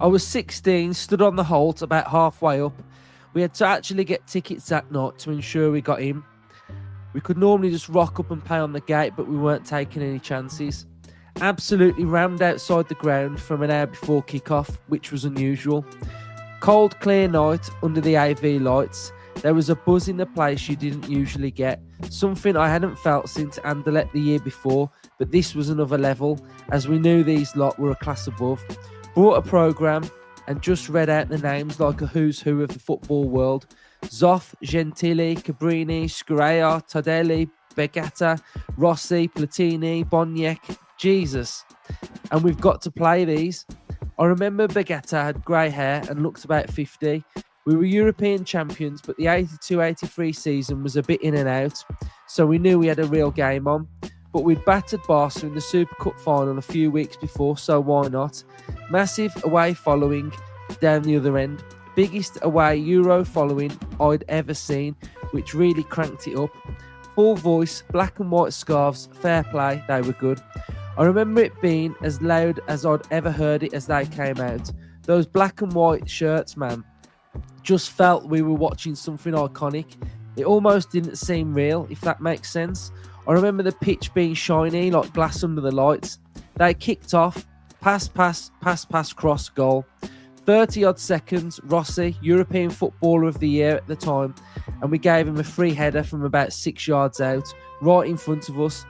I was 16, stood on the halt about halfway up. We had to actually get tickets that night to ensure we got in. We could normally just rock up and pay on the gate, but we weren't taking any chances. Absolutely rammed outside the ground from an hour before kick-off, which was unusual. Cold, clear night under the AV lights. There was a buzz in the place you didn't usually get, something I hadn't felt since Anderlecht the year before, but this was another level, as we knew these lot were a class above. Brought a programme and just read out the names like a who's who of the football world. Zoff, Gentili, Cabrini, Scurea, Tardelli, Begata, Rossi, Platini, Boniek, Jesus. And we've got to play these. I remember Begata had grey hair and looked about 50. We were European champions, but the 82-83 season was a bit in and out, so we knew we had a real game on. But we'd battered Barca in the Super Cup final a few weeks before, so why not? Massive away following down the other end. Biggest away Euro following I'd ever seen, which really cranked it up. Full voice, black and white scarves, fair play, they were good. I remember it being as loud as I'd ever heard it as they came out. Those black and white shirts, man, just felt we were watching something iconic. It almost didn't seem real, if that makes sense. I remember the pitch being shiny, like glass under the lights. They kicked off, pass, cross, goal. 30-odd seconds, Rossi, European Footballer of the Year at the time, and we gave him a free header from about 6 yards out, right in front of us.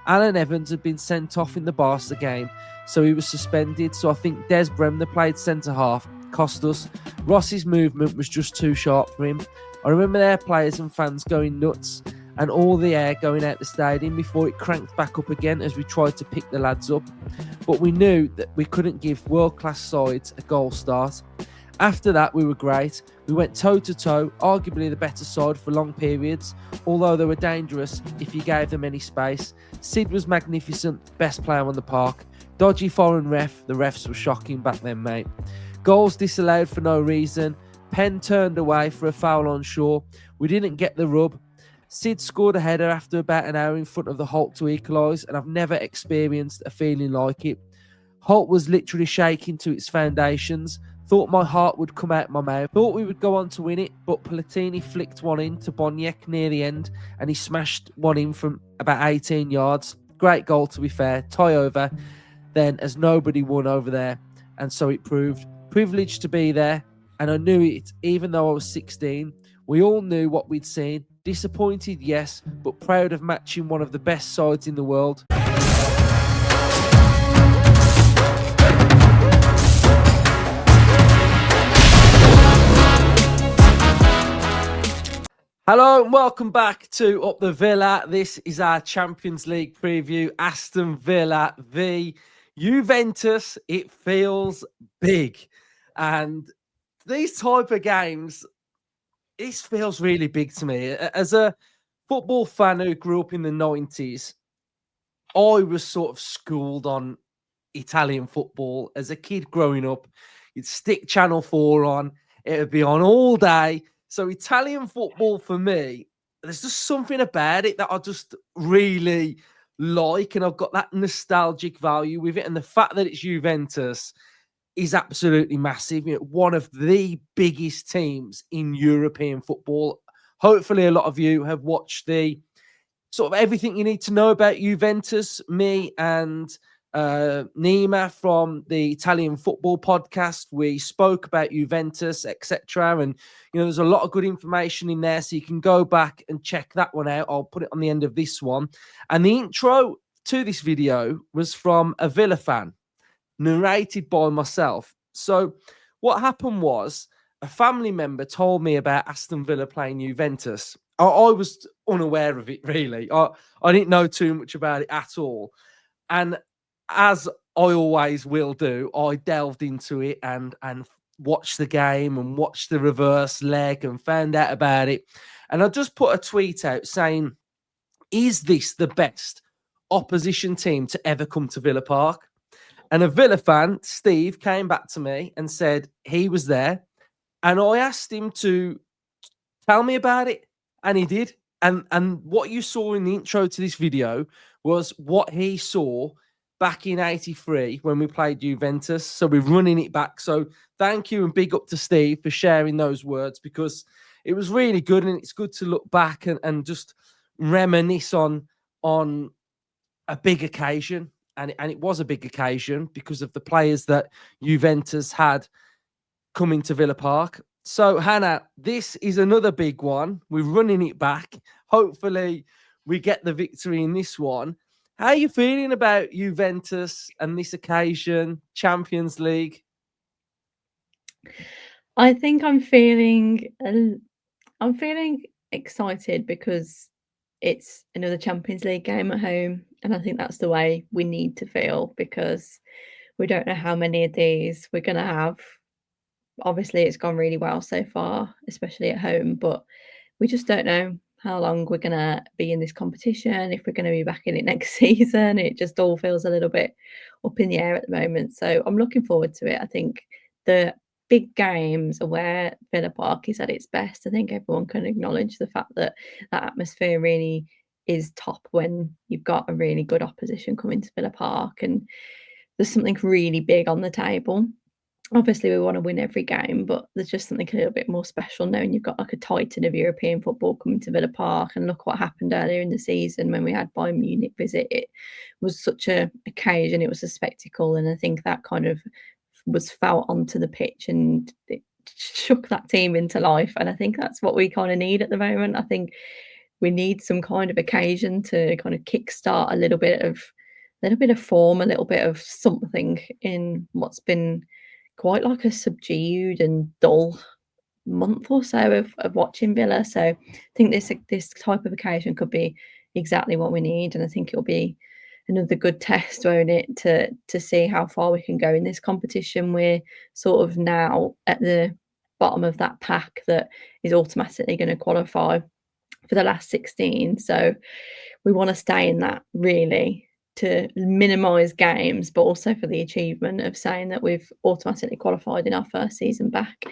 Alan Evans had been sent off in the Barca game, so he was suspended, so I think Des Bremner played centre-half, cost us. Rossi's movement was just too sharp for him. I remember their players and fans going nuts, and all the air going out the stadium before it cranked back up again as we tried to pick the lads up. But we knew that we couldn't give world-class sides a goal start. After that, we were great. We went toe-to-toe, arguably the better side for long periods, although they were dangerous if you gave them any space. Sid was magnificent, best player on the park. Dodgy foreign ref, the refs were shocking back then, mate. Goals disallowed for no reason. Penn turned away for a foul on Shaw. We didn't get the rub. Sid scored a header after about an hour in front of the Holt to equalise, and I've never experienced a feeling like it. Holt was literally shaking to its foundations. Thought my heart would come out my mouth. Thought we would go on to win it, but Platini flicked one in to Boniek near the end, and he smashed one in from about 18 yards. Great goal, to be fair. Tie over then, as nobody won over there, and so it proved. Privileged to be there, and I knew it even though I was 16. We all knew what we'd seen. Disappointed, yes, but proud of matching one of the best sides in the world. Hello and welcome back to Up the Villa. This is our Champions League preview. Aston Villa v Juventus. It feels big. And these type of games, this feels really big to me. As a football fan who grew up in the 90s, I was sort of schooled on Italian football. As a kid growing up, you'd stick Channel 4 on. It would be on all day. So Italian football for me, there's just something about it that I just really like, and I've got that nostalgic value with it. And the fact that it's Juventus is absolutely massive. You know, one of the biggest teams in European football. Hopefully a lot of you have watched the sort of everything you need to know about Juventus. Me and Nima from the Italian Football Podcast, we spoke about Juventus, etc. And, you know, there's a lot of good information in there, so you can go back and check that one out. I'll put it on the end of this one. And the intro to this video was from a Villa fan, narrated by myself. So what happened was a family member told me about Aston Villa playing Juventus. I was unaware of it, really. I didn't know too much about it at all. And as I always will do, I delved into it and watched the game and watched the reverse leg and found out about it. And I just put a tweet out saying, is this the best opposition team to ever come to Villa Park? And a Villa fan, Steve, came back to me and said he was there. And I asked him to tell me about it. And he did. And what you saw in the intro to this video was what he saw back in '83 when we played Juventus. So we're running it back. So thank you and big up to Steve for sharing those words, because it was really good, and it's good to look back and just reminisce on a big occasion. And it was a big occasion because of the players that Juventus had coming to Villa Park. So, Hannah, this is another big one. We're running it back. Hopefully, we get the victory in this one. How are you feeling about Juventus and this occasion, Champions League? I think I'm feeling excited because it's another Champions League game at home, and I think that's the way we need to feel because we don't know how many of these we're going to have. Obviously, it's gone really well so far, especially at home, but we just don't know how long we're going to be in this competition, if we're going to be back in it next season. It just all feels a little bit up in the air at the moment. So I'm looking forward to it. I think the big games are where Villa Park is at its best. I think everyone can acknowledge the fact that that atmosphere really is top when you've got a really good opposition coming to Villa Park and there's something really big on the table. Obviously, we want to win every game, but there's just something a little bit more special knowing you've got like a titan of European football coming to Villa Park. And look what happened earlier in the season when we had Bayern Munich visit. It was such a occasion. It was a spectacle, and I think that kind of was felt onto the pitch and it shook that team into life. And I think that's what we kind of need at the moment. I think we need some kind of occasion to kind of kickstart a little bit of form, a little bit of something in what's been quite like a subdued and dull month or so of watching Villa. So I think this type of occasion could be exactly what we need, and I think it'll be another good test, won't it, to see how far we can go in this competition. We're sort of now at the bottom of that pack that is automatically going to qualify for the last 16. So we want to stay in that really to minimise games, but also for the achievement of saying that we've automatically qualified in our first season back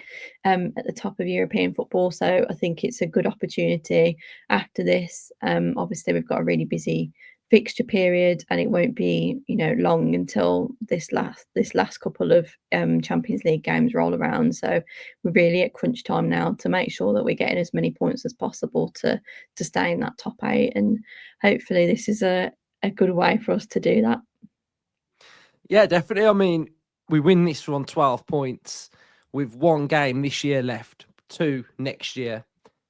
at the top of European football. So I think it's a good opportunity after this. Obviously, we've got a really busy fixture period, and it won't be long until this last couple of Champions League games roll around. So we're really at crunch time now to make sure that we're getting as many points as possible to stay in that top 8, and hopefully this is a good way for us to do that. Yeah, definitely. I mean, we win this on 12 points with one game this year left, 2 next year,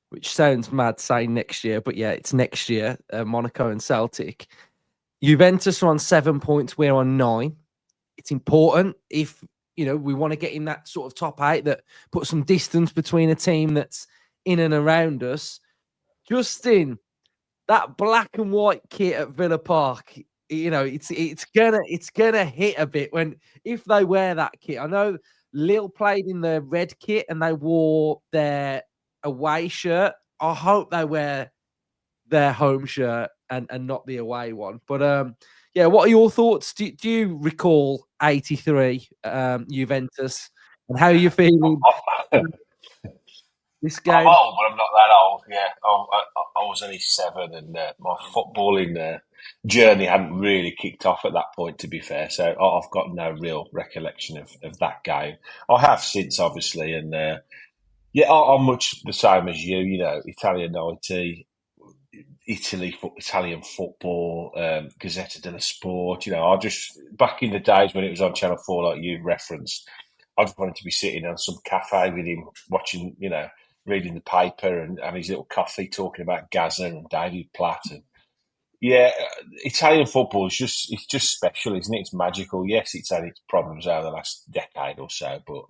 which sounds mad saying next year, but yeah, it's next year, Monaco and Celtic. Juventus are on 7 points, we're on 9. It's important if, we want to get in that sort of top 8 that put some distance between a team that's in and around us. Justin, that black and white kit at Villa Park, it's gonna hit a bit if they wear that kit. I know Lille played in the red kit and they wore their away shirt. I hope they wear their home shirt and not the away one. But yeah, what are your thoughts? Do you recall '83 Juventus, and how are you feeling this I'm game? old, but I'm not that old. Yeah, I was only 7, and my footballing journey hadn't really kicked off at that point, to be fair. So I've got no real recollection of that game. I have since, obviously, and yeah, I'm much the same as you. Italian '90, Italian football, Gazzetta dello Sport. I just back in the days when it was on Channel 4, like you referenced, I just wanted to be sitting on some cafe with him, watching, reading the paper and having his little coffee, talking about Gazza and David Platt. And yeah, Italian football is it's just special, isn't it? It's magical. Yes, it's had its problems over the last decade or so, but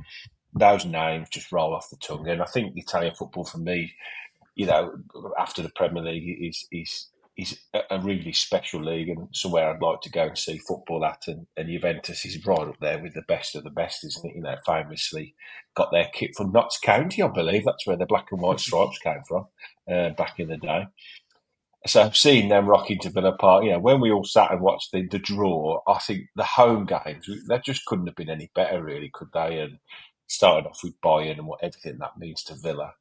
those names just roll off the tongue. And I think Italian football for me, after the Premier League, is a really special league and somewhere I'd like to go and see football at. And Juventus is right up there with the best of the best, isn't it? Famously got their kit from Notts County, I believe. That's where the black and white stripes came from back in the day. So seeing them rocking to Villa Park, when we all sat and watched the draw, I think the home games, they just couldn't have been any better, really, could they? And starting off with Bayern and what everything that means to Villa.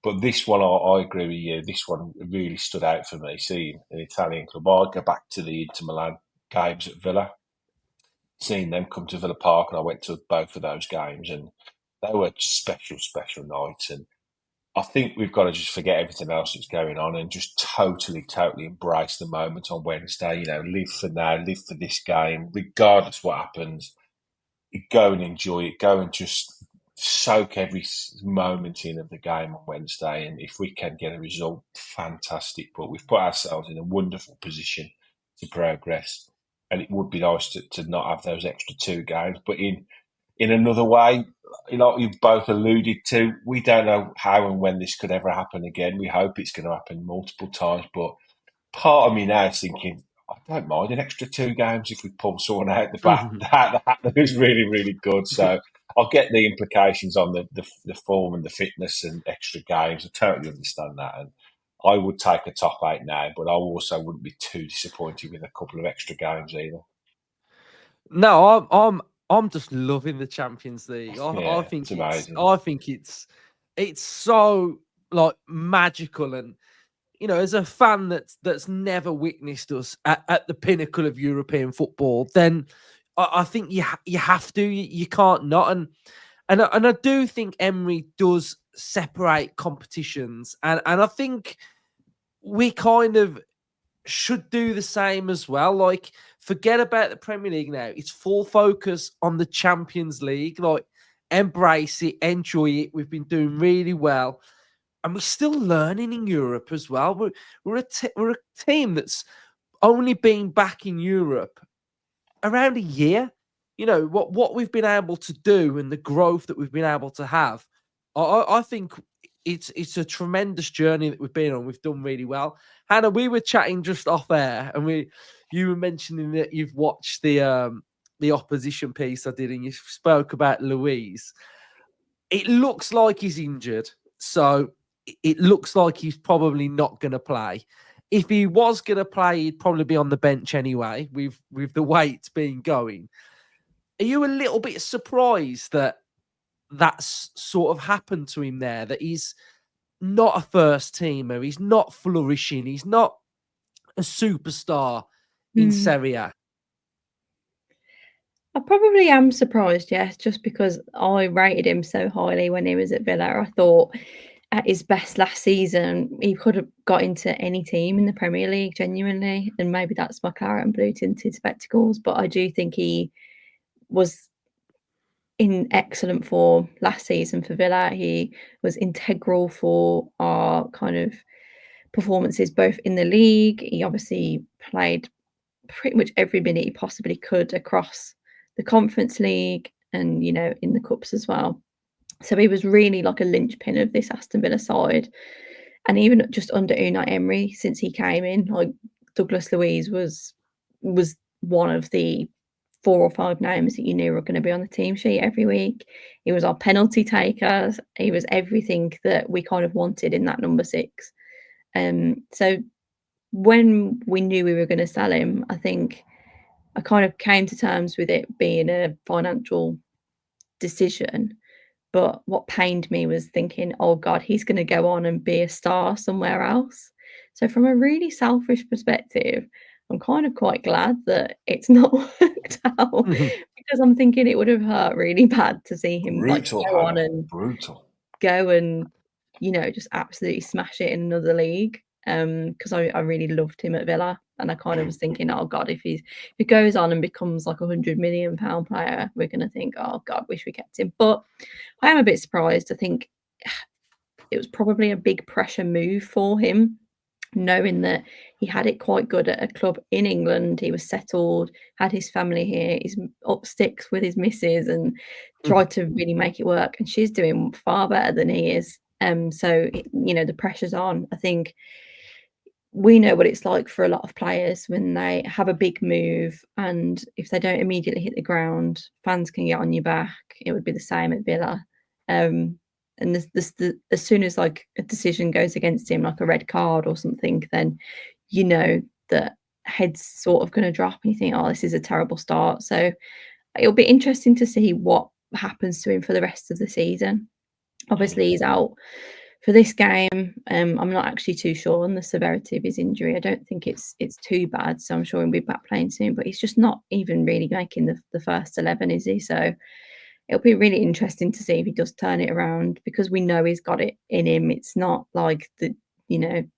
But this one, I agree with you. This one really stood out for me, seeing an Italian club. I'd go back to the Inter Milan games at Villa. seen them come to Villa Park, and I went to both of those games, and they were special, special nights. And I think we've got to just forget everything else that's going on and just totally, totally embrace the moment on Wednesday. You know, live for now, live for this game, regardless what happens. Go and enjoy it. Go and just soak every moment in of the game on Wednesday. And if we can get a result, fantastic. But we've put ourselves in a wonderful position to progress. And it would be nice to not have those extra 2 games. But in another way, like you've both alluded to, we don't know how and when this could ever happen again. We hope it's going to happen multiple times. But part of me now is thinking, I don't mind an extra 2 games if we pull someone out the back that was really, really good. So I'll get the implications on the form and the fitness and extra games. I totally understand that. And I would take a top 8 now, but I also wouldn't be too disappointed with a couple of extra games either. No, I'm just loving the Champions League. I think it's amazing. I think it's so like magical, and you know, as a fan that's never witnessed us at the pinnacle of European football, then I think you have to, you can't not, and I do think Emery does separate competitions, and I think we kind of should do the same as well. Like, forget about the Premier League now. It's full focus on the Champions League. Like, embrace it, enjoy it. We've been doing really well, and we're still learning in Europe as well. We're a team that's only been back in Europe around a year. You know what we've been able to do and the growth that we've been able to have. I think it's a tremendous journey that we've been on. We've done really well. Hannah, we were chatting just off air, and you were mentioning that you've watched the opposition piece I did, and you spoke about Luiz. It looks like he's injured, so it looks like he's probably not going to play. If he was going to play, he'd probably be on the bench anyway, with the way it's been going. Are you a little bit surprised that that's sort of happened to him there, that he's not a first teamer, he's not flourishing, he's not a superstar in Serie A? I probably am surprised, yes, just because I rated him so highly when he was at Villa. I thought at his best last season, he could have got into any team in the Premier League, genuinely. And maybe that's my claret and blue tinted spectacles, but I do think he was in excellent form last season for Villa. He was integral for our kind of performances, both in the league. He obviously played pretty much every minute he possibly could across the Conference League and, you know, in the cups as well. So he was really like a linchpin of this Aston Villa side. And even just under Unai Emery, since he came in, like Douglas Luiz was one of the 4 or 5 names that you knew were going to be on the team sheet every week. He was our penalty taker. He was everything that we kind of wanted in that number 6. So when we knew we were going to sell him, I think I kind of came to terms with it being a financial decision. But what pained me was thinking, oh God, he's going to go on and be a star somewhere else. So from a really selfish perspective, I'm kind of quite glad that it's not worked out, because I'm thinking it would have hurt really bad to see him Brutal, go on and go and, you know, just absolutely smash it in another league. Because I really loved him at Villa, and I kind of was thinking, oh God, if he goes on and becomes like £100 million player, we're going to think, oh God, wish we kept him. But I am a bit surprised. I think it was probably a big pressure move for him, knowing that he had it quite good at a club in England. He was settled, had his family here, he's up sticks with his missus and tried to really make it work. And she's doing far better than he is. So, you know, the pressure's on. I think we know what it's like for a lot of players when they have a big move, and if they don't immediately hit the ground, fans can get on your back. It would be the same at Villa. And as soon as like a decision goes against him, like a red card or something, then you know that head's sort of going to drop and you think, oh, this is a terrible start. So it'll be interesting to see what happens to him for the rest of the season. Obviously, he's out For this game, I'm not actually too sure on the severity of his injury. I don't think it's too bad, so I'm sure he'll be back playing soon. But he's just not even really making the first 11, is he? So it'll be really interesting to see if he does turn it around, because we know he's got it in him. It's not like the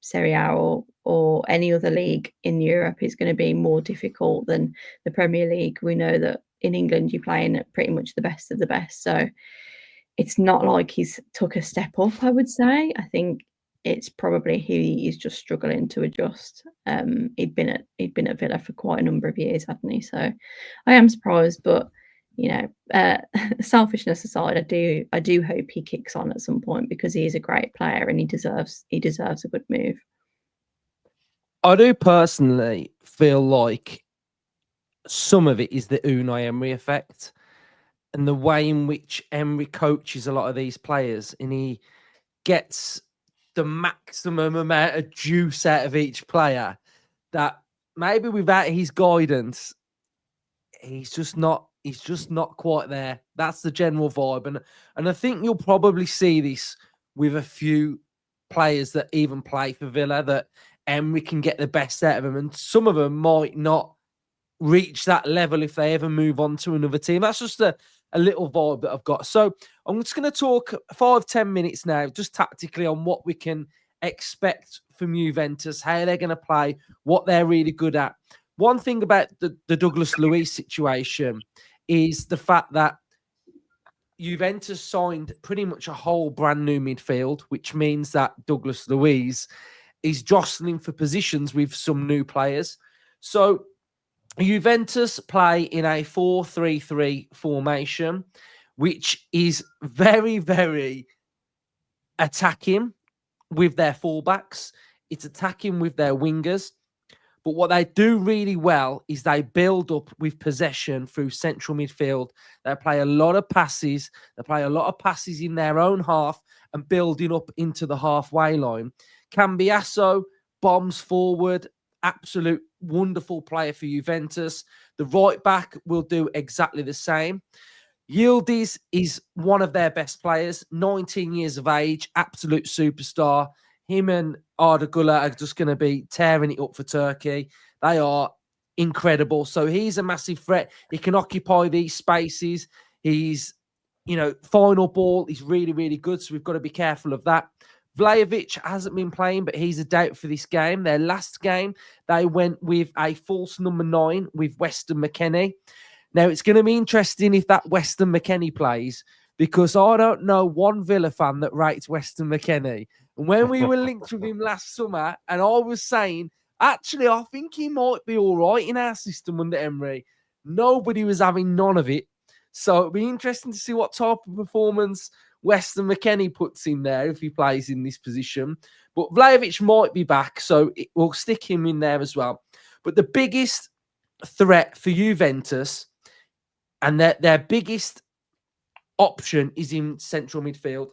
Serie A or any other league in Europe is going to be more difficult than the Premier League. We know that in England you're playing at pretty much the best of the best. So it's not like he's took a step up, I would say. I think it's probably he is just struggling to adjust. He'd been at Villa for quite a number of years, hadn't he? So I am surprised, but selfishness aside, I do hope he kicks on at some point, because he is a great player and he deserves a good move. I do personally feel like some of it is the Unai Emery effect, and the way in which Emery coaches a lot of these players, and he gets the maximum amount of juice out of each player, that maybe without his guidance, he's just not quite there. That's the general vibe. And I think you'll probably see this with a few players that even play for Villa, that Emery can get the best out of them, and some of them might not reach that level if they ever move on to another team. That's just a little vibe that I've got. So I'm just going to talk 5-10 minutes now, just tactically, on what we can expect from Juventus, how they're going to play, what they're really good at. One thing about the Douglas Luiz situation is the fact that Juventus signed pretty much a whole brand new midfield, which means that Douglas Luiz is jostling for positions with some new players. So Juventus play in a 4-3-3 formation, which is very, very attacking with their fullbacks. It's attacking with their wingers. But what they do really well is they build up with possession through central midfield. They play a lot of passes. They play a lot of passes in their own half and building up into the halfway line. Cambiasso bombs forward. Absolute wonderful player for Juventus. The right back will do exactly the same. Yildiz is one of their best players, 19 years of age, absolute superstar. Him and Arda Güler are just going to be tearing it up for Turkey. They are incredible. So he's a massive threat. He can occupy these spaces. He's, final ball. He's really, really good. So we've got to be careful of that. Vlahovic hasn't been playing, but he's a doubt for this game. Their last game, they went with a false number 9 with Weston McKennie. Now, it's going to be interesting if that Weston McKennie plays, because I don't know one Villa fan that rates Weston McKennie. And when we were linked with him last summer, and I was saying, actually, I think he might be all right in our system under Emery, nobody was having none of it. So it'll be interesting to see what type of performance Weston McKennie puts in there if he plays in this position. But Vlahovic might be back, so we'll stick him in there as well. But the biggest threat for Juventus, and their biggest option, is in central midfield.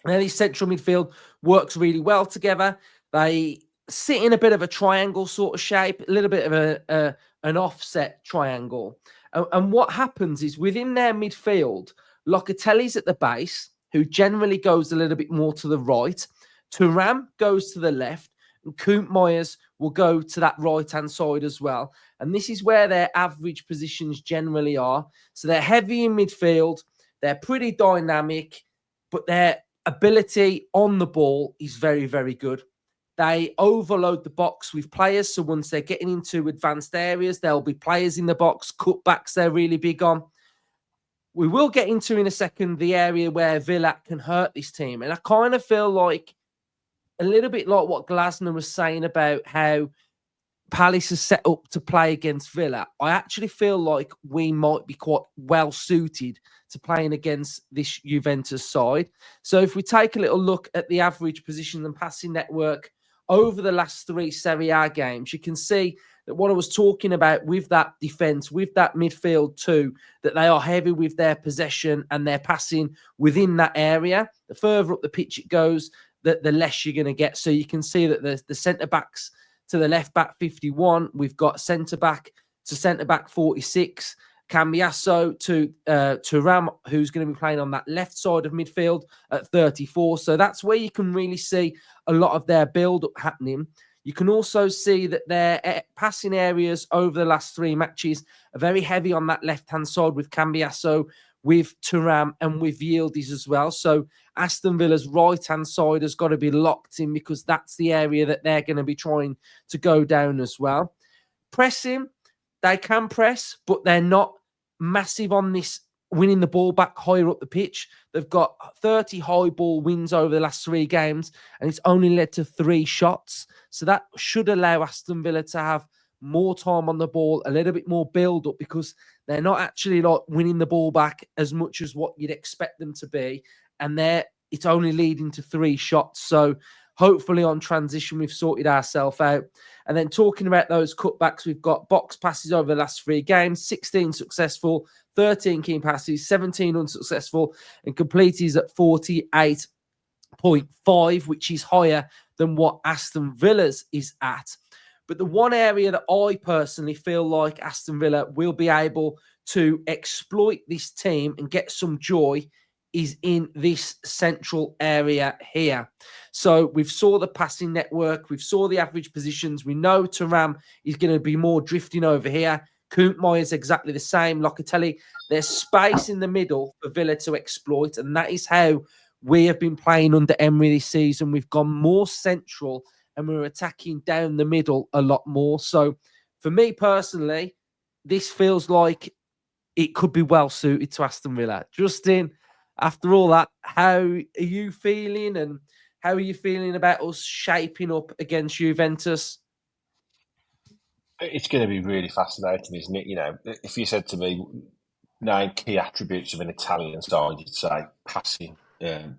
Now, this central midfield works really well together. They sit in a bit of a triangle sort of shape, a little bit of an offset triangle. And what happens is within their midfield, Locatelli's at the base, who generally goes a little bit more to the right. Thuram goes to the left, and Kunt Myers will go to that right-hand side as well. And this is where their average positions generally are. So they're heavy in midfield. They're pretty dynamic, but their ability on the ball is very, very good. They overload the box with players. So once they're getting into advanced areas, there'll be players in the box. Cutbacks, they're really big on. We will get into in a second the area where Villa can hurt this team. And I kind of feel like a little bit like what Glasner was saying about how Palace is set up to play against Villa. I actually feel like we might be quite well suited to playing against this Juventus side. So if we take a little look at the average position and passing network over the last 3 Serie A games, you can see that what I was talking about with that defence, with that midfield too, that they are heavy with their possession and their passing within that area. The further up the pitch it goes, the less you're going to get. So you can see that the centre-backs to the left-back 51, we've got centre-back to centre-back 46. Cambiasso to Thuram, who's going to be playing on that left side of midfield at 34. So that's where you can really see a lot of their build-up happening. You can also see that their passing areas over the last 3 matches are very heavy on that left-hand side with Cambiasso, with Thuram, and with Yildiz as well. So Aston Villa's right-hand side has got to be locked in because that's the area that they're going to be trying to go down as well. Pressing, they can press, but they're not massive on this winning the ball back higher up the pitch. They've got 30 high ball wins over the last 3 games, and it's only led to 3 shots. So that should allow Aston Villa to have more time on the ball, a little bit more build up, because they're not actually like winning the ball back as much as what you'd expect them to be. And it's only leading to 3 shots. So hopefully on transition, we've sorted ourselves out. And then talking about those cutbacks, we've got box passes over the last 3 games, 16 successful, 13 key passes, 17 unsuccessful, and completed at 48.5, which is higher than what Aston Villa's is at. But the one area that I personally feel like Aston Villa will be able to exploit this team and get some joy is in this central area here. So we've saw the passing network, we've saw the average positions. We know Thuram is going to be more drifting over here. Kuntmeier is exactly the same. Locatelli, there's space in the middle for Villa to exploit, and that is how we have been playing under Emery this season. We've gone more central and we're attacking down the middle a lot more. So for me personally, this feels like it could be well suited to Aston Villa. Justin, after all that, how are you feeling, and how are you feeling about us shaping up against Juventus? It's going to be really fascinating, isn't it? You know, if you said to me 9 key attributes of an Italian side, you'd say passing,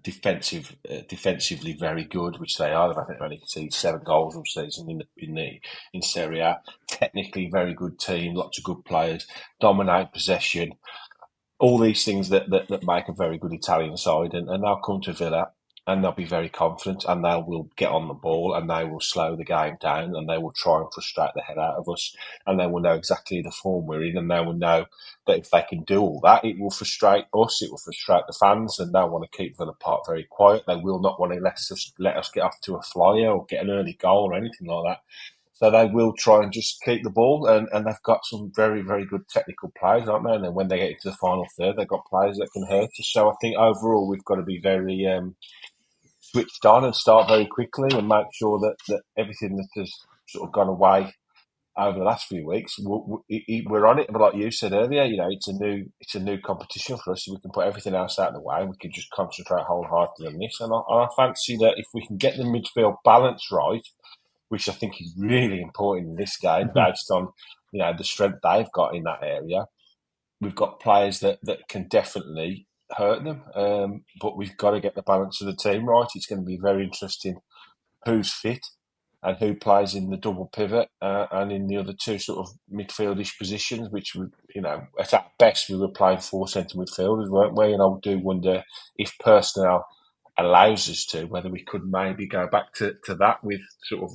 defensively very good, which they are. I think they've only conceded 7 goals all season in Serie A. Technically very good team, lots of good players, dominate possession. All these things that make a very good Italian side, and they'll come to Villa and they'll be very confident, and they will get on the ball and they will slow the game down and they will try and frustrate the head out of us, and they will know exactly the form we're in, and they will know that if they can do all that, it will frustrate us, it will frustrate the fans, and they'll want to keep Villa Park very quiet. They will not want to let us get off to a flyer or get an early goal or anything like that. So they will try and just keep the ball, and they've got some very, very good technical players, aren't they? And then when they get into the final third, they've got players that can hurt us. So I think overall we've got to be very switched on and start very quickly and make sure that everything that has sort of gone away over the last few weeks, we're on it. But like you said earlier, you know, it's a new competition for us. So we can put everything else out of the way. We can just concentrate wholeheartedly on this. And I fancy that if we can get the midfield balance right, which I think is really important in this game, based on, you know, the strength they've got in that area. We've got players that can definitely hurt them, but we've got to get the balance of the team right. It's going to be very interesting who's fit and who plays in the double pivot and in the other 2 sort of midfieldish positions, which, you know, at our best we were playing 4 centre midfielders, weren't we? And I do wonder if personnel allows us to, whether we could maybe go back to that with sort of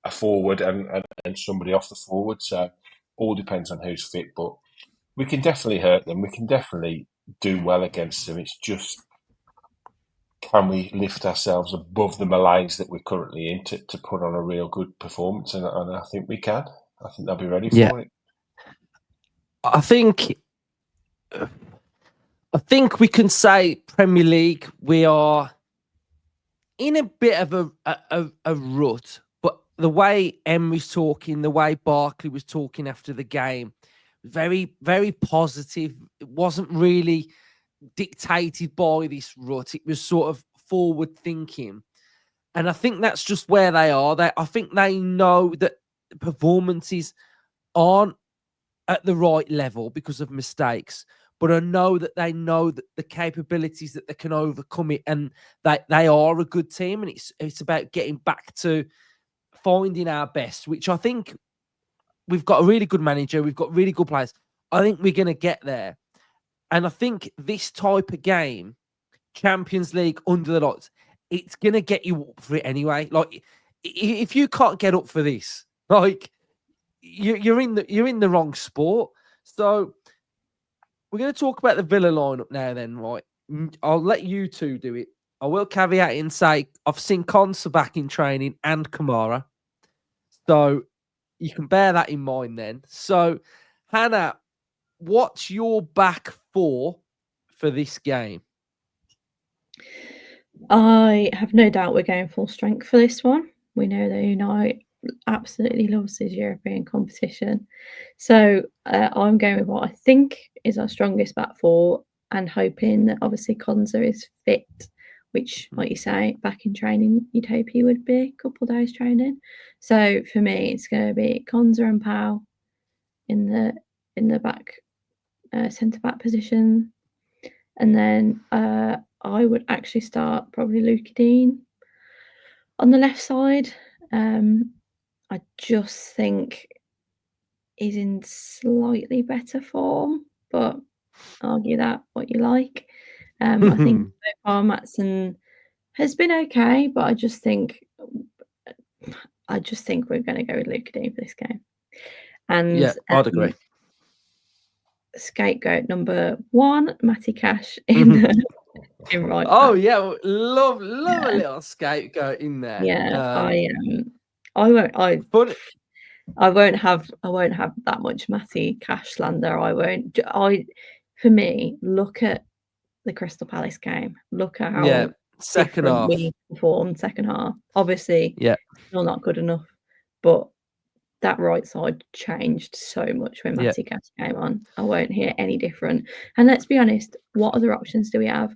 a forward and somebody off the forward. So all depends on who's fit, but we can definitely hurt them. We can definitely do well against them. It's just, can we lift ourselves above the malaise that we're currently in to put on a real good performance? And I think we can. I think they'll be ready for it. I think we can say Premier League, we are in a bit of a rut. But the way Emery's talking, the way Barkley was talking after the game, very, very positive. It wasn't really dictated by this rut. It was sort of forward thinking. And I think that's just where they are. I think they know that the performances aren't at the right level because of mistakes. But I know that they know that the capabilities that they can overcome it, and that they are a good team. And it's about getting back to finding our best, which I think we've got a really good manager. We've got really good players. I think we're going to get there. And I think this type of game, Champions League under the lights, it's going to get you up for it anyway. Like, if you can't get up for this, like, you're in the wrong sport. So we're going to talk about the Villa lineup now then, right? I'll let you two do it. I will caveat it and say I've seen Konsa back in training and Kamara. So you can bear that in mind then. So, Hannah, what's your back four for this game? I have no doubt we're going full strength for this one. We know that United absolutely loves his European competition. So I'm going with what I think is our strongest back four and hoping that obviously Konsa is fit, which, like you say, back in training, you'd hope he would be a couple of days training. So for me, it's going to be Konsa and Pau in the back centre back position. And then I would actually start probably Luke Dean on the left side. I just think he's in slightly better form, but argue that what you like. I think so far Maatsen has been okay, but I just think we're going to go with Luke Dean for this game. And yeah, I'd agree. Scapegoat number one, Matty Cash in right. Oh yeah, love a little scapegoat in there. Yeah, I won't have that much Matty Cash slander. I won't. For me, look at the Crystal Palace game. Look at how second half we performed second half. Obviously, yeah, still not good enough, but that right side changed so much when Matty Cash came on. I won't hear any different. And let's be honest, what other options do we have?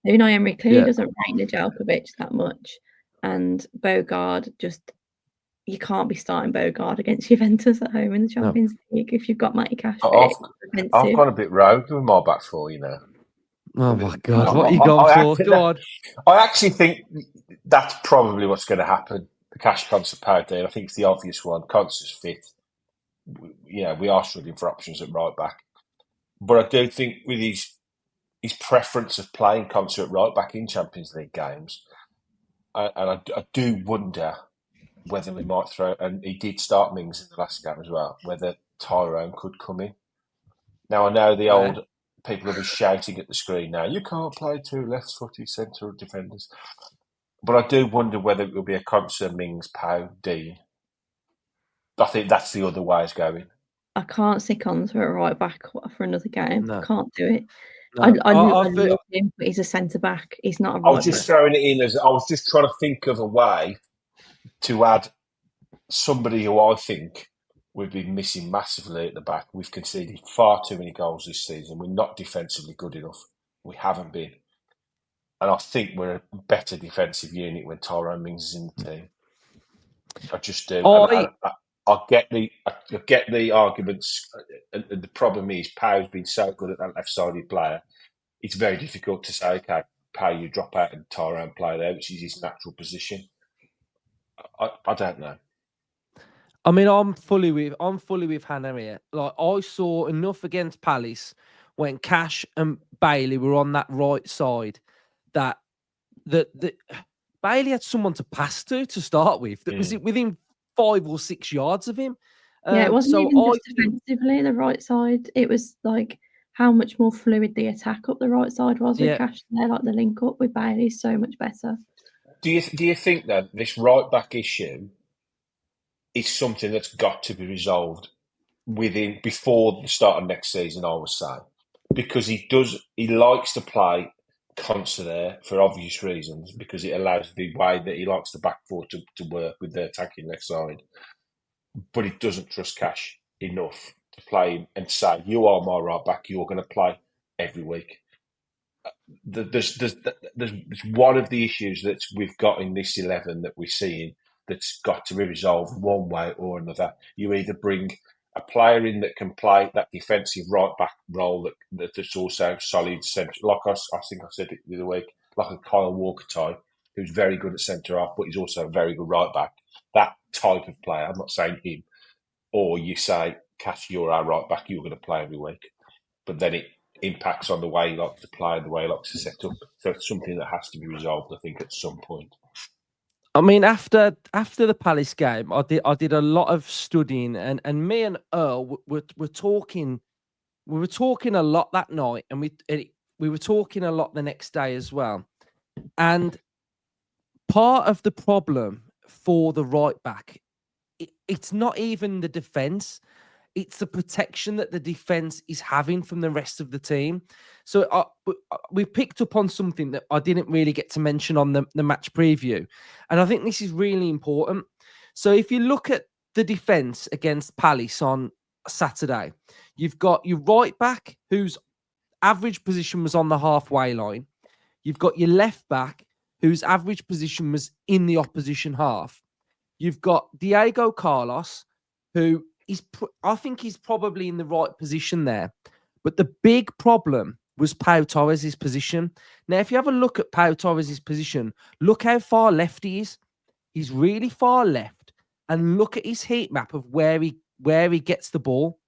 Unai Emery clearly doesn't rate Nedeljkovic that much, and Bogard you can't be starting Bogard against Juventus at home in the Champions League if you've got Matty Cash. I've gone a bit rogue with my back four, you know. Oh my God, what are you going for? God, I actually think that's probably what's going to happen. The Cash Konsa Pau deal. I think it's the obvious one. Konsa's fit. You know, we are struggling for options at right back, but I do think with his preference of playing Konsa at right back in Champions League games, and I do wonder whether we might throw, and he did start Mings in the last game as well, whether Tyrone could come in. Now, I know the old people will be shouting at the screen now, you can't play two left-footed centre defenders. But I do wonder whether it will be a Konsa, Mings, Pau, Dean. I think that's the other way it's going. I can't see Konsa at right back for another game. No. Can't do it. No. I love him, but he's a centre back. He's not a right back. I was just throwing it in as I was just trying to think of a way to add somebody who I think we've been missing massively at the back. We've conceded far too many goals this season. We're not defensively good enough. We haven't been. And I think we're a better defensive unit when Tyrone Mings is in the team. I just do. I get the arguments. And the problem is Pau's been so good at that left-sided player. It's very difficult to say, okay, Pau, you drop out and Tyrone play there, which is his natural position. I don't know. I mean, I'm fully with Hannah here. Like, I saw enough against Palace when Cash and Bailey were on that right side that Bailey had someone to pass to start with. That was within 5 or 6 yards of him. Yeah, it wasn't even just defensively the right side. It was like how much more fluid the attack up the right side was with Cash there. Like the link up with Bailey is so much better. Do you think that this right back issue is something that's got to be resolved before the start of next season? I would say, because he likes to play Konsa there for obvious reasons, because it allows the way that he likes the back four to work with the attacking left side. But he doesn't trust Cash enough to play him and say, "You are my right back. You're going to play every week." There's one of the issues that we've got in this 11 that we're seeing that's got to be resolved one way or another. You either bring a player in that can play that defensive right back role that's also solid centre, like I think I said it the other week, like a Kyle Walker type, who's very good at centre half, but he's also a very good right back. That type of player, I'm not saying him, or you say, Cash, you're our right back, you're going to play every week. But then it impacts on the way he likes to play and the way he likes to set up. So it's something that has to be resolved, I think, at some point. I mean, after the Palace game, I did a lot of studying, and me and Earl were talking we were talking a lot that night, and we were talking a lot the next day as well. And part of the problem for the right back, it's not even the defense. It's the protection that the defense is having from the rest of the team. So we picked up on something that I didn't really get to mention on the match preview. And I think this is really important. So if you look at the defense against Palace on Saturday, you've got your right back, whose average position was on the halfway line. You've got your left back, whose average position was in the opposition half. You've got Diego Carlos, who I think he's probably in the right position there. But the big problem was Pau Torres' position. Now, if you have a look at Pau Torres' position, look how far left he is. He's really far left. And look at his heat map of where he gets the ball.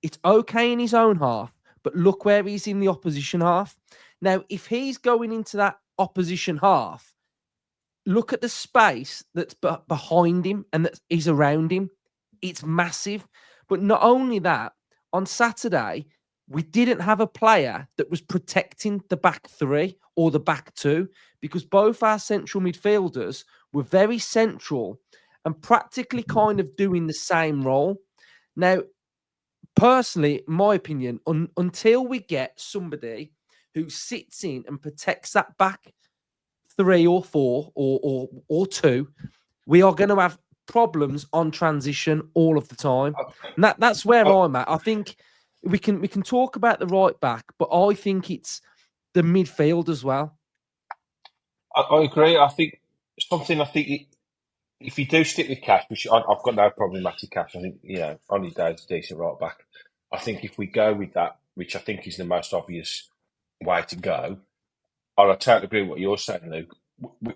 It's okay in his own half, but look where he's in the opposition half. Now, if he's going into that opposition half, look at the space that's behind him and that is around him. It's massive. But not only that, on Saturday, we didn't have a player that was protecting the back three or the back two, because both our central midfielders were very central and practically kind of doing the same role. Now, personally, in my opinion, until we get somebody who sits in and protects that back three or four or two, we are going to have problems on transition all of the time. And that's where I'm at. I think we can talk about the right back, but I think it's the midfield as well. I agree. I think if you do stick with Cash, which I've got no problem with Matty Cash, I think, on his day, it's a decent right back. I think if we go with that, which I think is the most obvious way to go, I totally agree with what you're saying, Luke.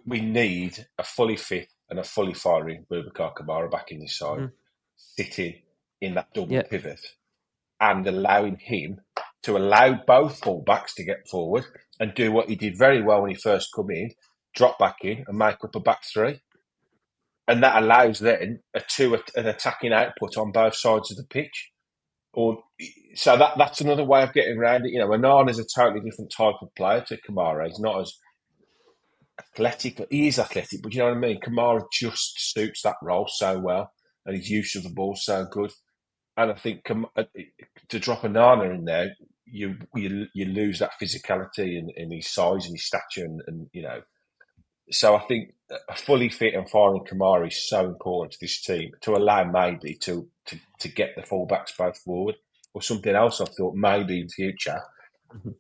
We need a fully fit and a fully firing Boubacar Kamara back in this side, sitting in that double pivot and allowing him to allow both fullbacks to get forward and do what he did very well when he first come in, drop back in and make up a back three. And that allows then an attacking output on both sides of the pitch. So that's another way of getting around it. Annan is a totally different type of player to Kamara. He's not as athletic. He is athletic, but you know what I mean? Kamara just suits that role so well, and his use of the ball so good. And I think to drop Annan in there, you lose that physicality and his size and his stature, and So I think a fully fit and firing Kamara is so important to this team to allow maybe to get the fullbacks both forward, or something else. I thought maybe in future,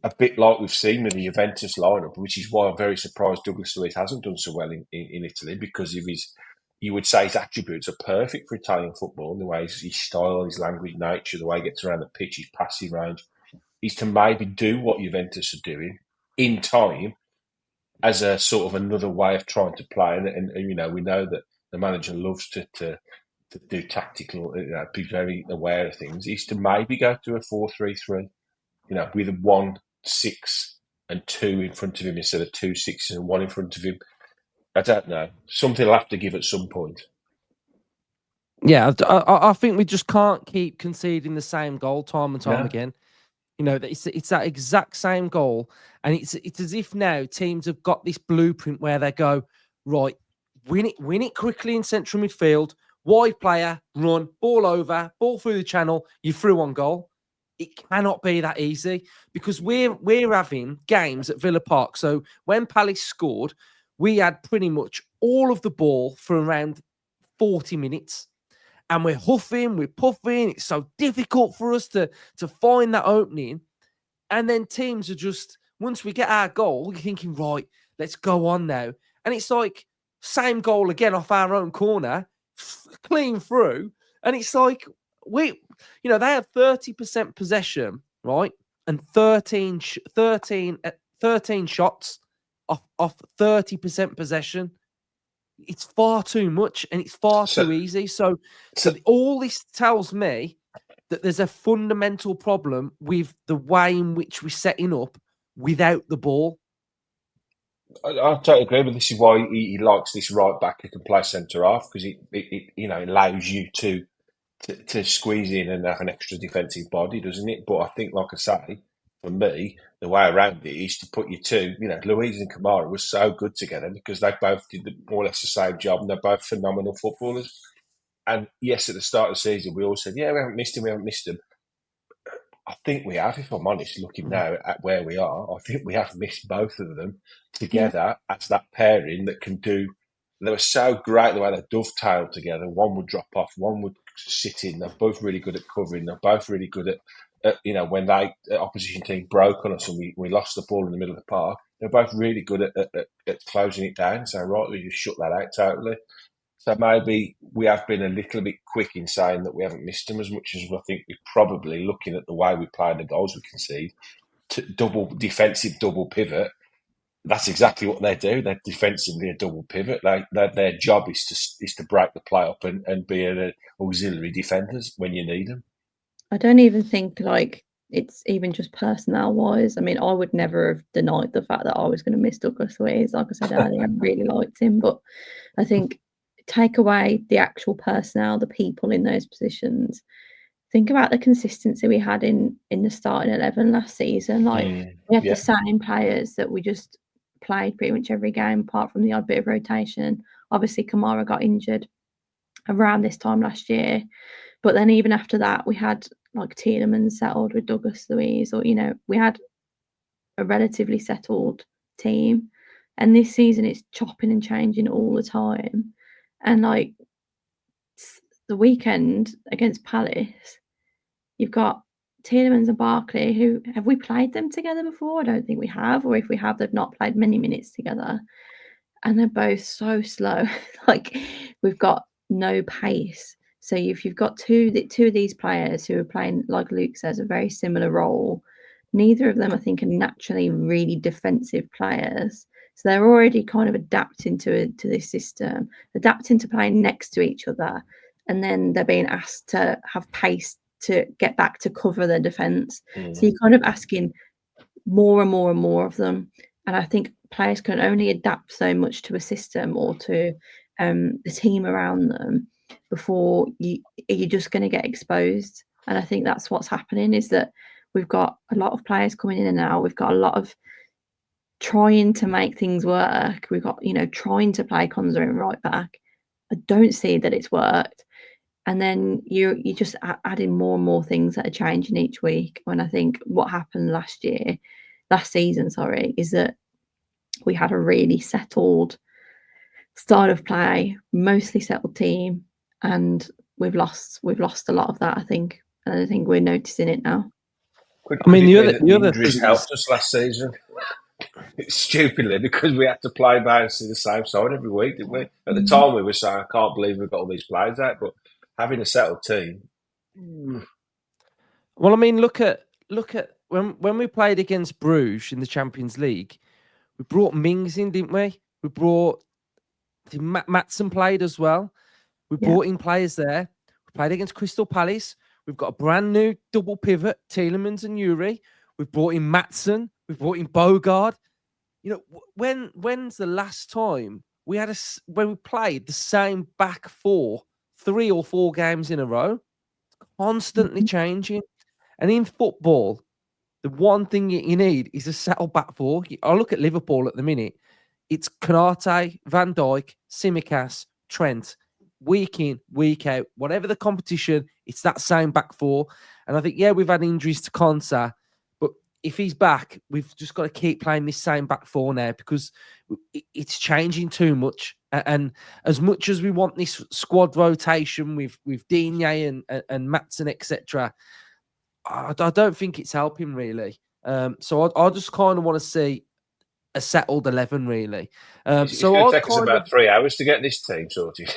a bit like we've seen with the Juventus lineup, which is why I'm very surprised Douglas Luiz hasn't done so well in Italy, because of you would say his attributes are perfect for Italian football, the way his style, his language, nature, the way he gets around the pitch, his passing range, is to maybe do what Juventus are doing in time as a sort of another way of trying to play. And we know that the manager loves to do tactical, be very aware of things, is to maybe go to a 4-3-3, with a 1-6 and 2 in front of him instead of 2 6s and 1 in front of him. I don't know. Something will have to give at some point. Yeah, I think we just can't keep conceding the same goal time and time again. It's that exact same goal, and it's as if now teams have got this blueprint where they go, right, win it quickly in central midfield, wide player, run, ball over, ball through the channel, you're through on goal. It cannot be that easy, because we're having games at Villa Park. So when Palace scored, we had pretty much all of the ball for around 40 minutes. And we're huffing, we're puffing. It's so difficult for us to find that opening. And then teams are just, once we get our goal, we're thinking, right, let's go on now. And it's like, same goal again off our own corner, clean through. And it's like, they have 30% possession, right? And 13 shots off 30% possession. It's far too much and it's far too easy. So all this tells me that there's a fundamental problem with the way in which we're setting up without the ball. I totally agree, but this is why he likes this right back who can play centre half, because it allows you to to squeeze in and have an extra defensive body, doesn't it? But I think, like I say, for me, the way around it is to put you two. Luiz and Kamara were so good together because they both did more or less the same job, and they're both phenomenal footballers. And yes, at the start of the season, we all said, "Yeah, we haven't missed him." I think we have, if I'm honest, looking now at where we are, I think we have missed both of them together as that pairing that can do. They were so great the way they dovetailed together. One would drop off, one would sit in. They're both really good at covering. They're both really good at when the opposition team broke on us and we lost the ball in the middle of the park. They're both really good at closing it down. So, right, we just shut that out totally. So maybe we have been a little bit quick in saying that we haven't missed them as much as I think we're probably looking at the way we play, the goals we concede, defensive double pivot. That's exactly what they do. They're defensively a double pivot. Their job is to break the play up and be an auxiliary defenders when you need them. I don't even think it's even just personnel wise. I mean, I would never have denied the fact that I was going to miss Douglas Luiz. Like I said earlier, I really liked him, but I think take away the actual personnel, the people in those positions. Think about the consistency we had in the starting 11 last season. We had the same players that we just played pretty much every game, apart from the odd bit of rotation. Obviously, Kamara got injured around this time last year, but then even after that, we had Tielemans settled with Douglas Luiz, or we had a relatively settled team. And this season, it's chopping and changing all the time. And the weekend against Palace, you've got Tielemans and Barkley, who have we played them together before? I don't think we have, or if we have, they've not played many minutes together. And they're both so slow. We've got no pace. So if you've got two of these players who are playing, like Luke says, a very similar role, neither of them, I think, are naturally really defensive players. So they're already kind of adapting to this system, adapting to playing next to each other. And then they're being asked to have pace to get back to cover their defence. So you're kind of asking more and more and more of them. And I think players can only adapt so much to a system or to the team around them before you're just going to get exposed. And I think that's what's happening, is that we've got a lot of players coming in and out. We've got a lot of trying to make things work. We've got, trying to play Konza in right back. I don't see that it's worked. And then you're just adding more and more things that are changing each week. And I think what happened last season, is that we had a really settled style of play, mostly settled team, and we've lost a lot of that, I think. And I think we're noticing it now. The injuries helped us last season. Stupidly, because we had to play basically the same side every week, didn't we? At the time, we were saying, I can't believe we've got all these players out, but having a settled team. Well, I mean, look at when we played against Bruges in the Champions League, we brought Mings in, didn't we? We brought Matson played as well. We brought in players there. We played against Crystal Palace. We've got a brand new double pivot, Tielemans and Yuri. We've brought in Matson. We've brought in Bogard. When's the last time when we played the same back four 3 or 4 games in a row? It's constantly changing. And in football, the one thing you need is a settled back four. I look at Liverpool at the minute. It's Konate, Van Dijk, Tsimikas, Trent. Week in, week out, whatever the competition, it's that same back four. And I think, we've had injuries to Konsa, but if he's back, we've just got to keep playing this same back four now, because it's changing too much. And as much as we want this squad rotation with Digne and Matson, etc., I don't think it's helping really. So I just kind of want to see a settled 11 really. It's going to take us about 3 hours to get this team sorted.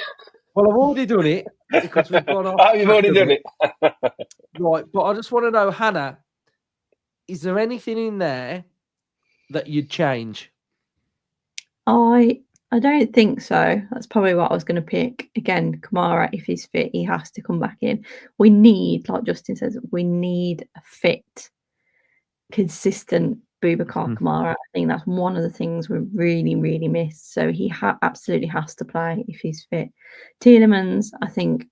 Well, I've already done it because we've gone off. Oh, you've already done it. Right, but I just want to know, Hannah, is there anything in there that you'd change? I don't think so. That's probably what I was going to pick. Again, Kamara, if he's fit, he has to come back in. We need, like Justin says, we need a fit, consistent Boubacar Kamara. I think that's one of the things we really, really miss. So he absolutely has to play if he's fit. Tielemans, I think,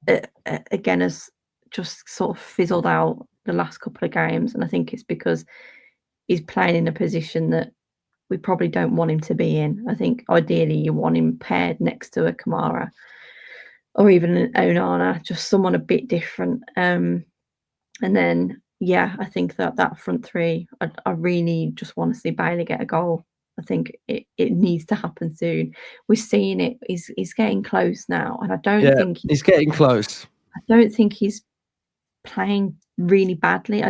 again has just sort of fizzled out the last couple of games, and I think it's because he's playing in a position that we probably don't want him to be in. I think ideally you want him paired next to a Kamara or even an Onana, just someone a bit different. And then, yeah, I think that front three, I really just want to see Bailey get a goal. I think it needs to happen soon. We're seeing it. He's getting close now, and I don't think he's getting close. I don't think he's playing really badly.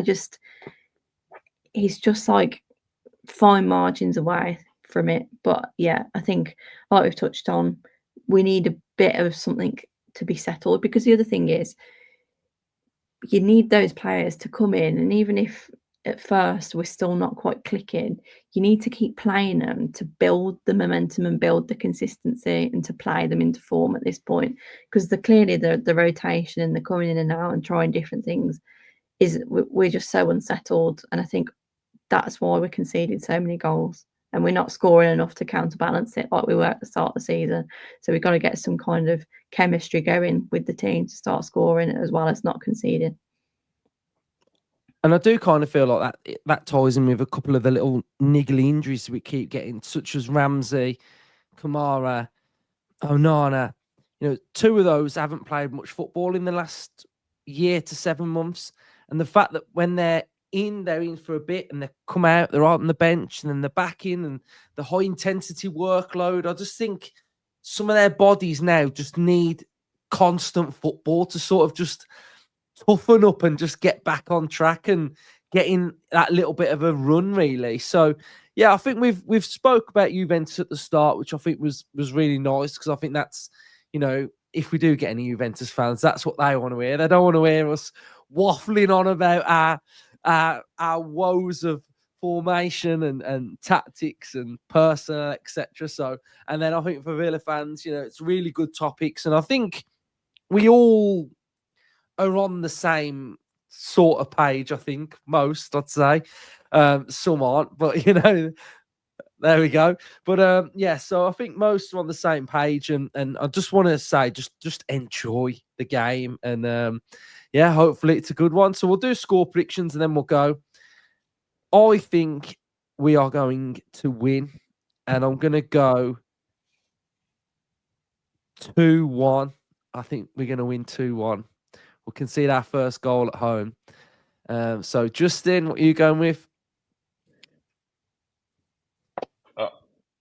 He's just like fine margins away from it. But yeah, I think like we've touched on, we need a bit of something to be settled, because the other thing is you need those players to come in, and even if at first we're still not quite clicking, you need to keep playing them to build the momentum and build the consistency and to play them into form at this point, because clearly the rotation and the coming in and out and trying different things we're just so unsettled, and I think that's why we're conceding so many goals and we're not scoring enough to counterbalance it like we were at the start of the season. So we've got to get some kind of chemistry going with the team to start scoring as well as not conceding. And I do kind of feel like that ties in with a couple of the little niggly injuries we keep getting, such as Ramsey, Kamara, Onana. You know, two of those haven't played much football in the last year to 7 months. And the fact that when they're in for a bit and they come out, they're out on the bench and then they're back in, and the high intensity workload, I just think some of their bodies now just need constant football to sort of just toughen up and just get back on track and get in that little bit of a run, really. So yeah, I think we've spoke about Juventus at the start, which I think was really nice, because I think that's, you know, if we do get any Juventus fans, that's what they want to hear. They don't want to hear us waffling on about our woes of formation and tactics and personnel, etc. So, and then I think for Villa fans, you know, it's really good topics, and I think we all are on the same sort of page. I think most, I'd say, some aren't, but you know, there we go. But yeah, so I think most are on the same page, and I just want to say, just enjoy the game, and yeah, hopefully it's a good one. So we'll do score predictions and then we'll go. I think we are going to win, and I'm going to go 2-1. I think we're going to win 2-1. We'll concede our first goal at home. So Justin, what are you going with?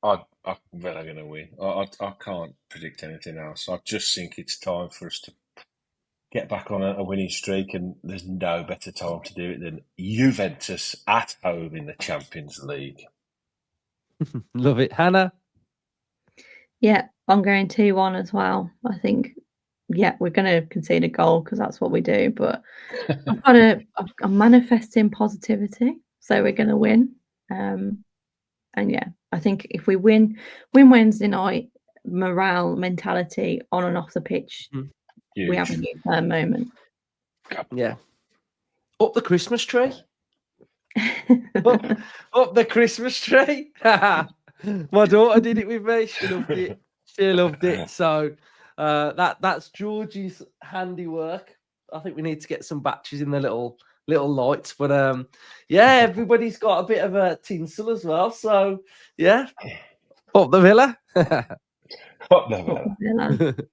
I'm really going to win. I can't predict anything else. I just think it's time for us to get back on a winning streak, and there's no better time to do it than Juventus at home in the Champions League. Love it. Hannah? Yeah, I'm going 2-1 as well. I think, yeah, we're going to concede a goal because that's what we do, but I'm manifesting positivity, so we're going to win. And yeah, I think if we win Wednesday night, morale, mentality on and off the pitch, we have a new moment. Yeah. Up the Christmas tree. up the Christmas tree. My daughter did it with me. She loved it. So that's Georgie's handiwork. I think we need to get some batches in the little lights. But yeah, everybody's got a bit of a tinsel as well. So yeah, up the Villa. Up the Villa.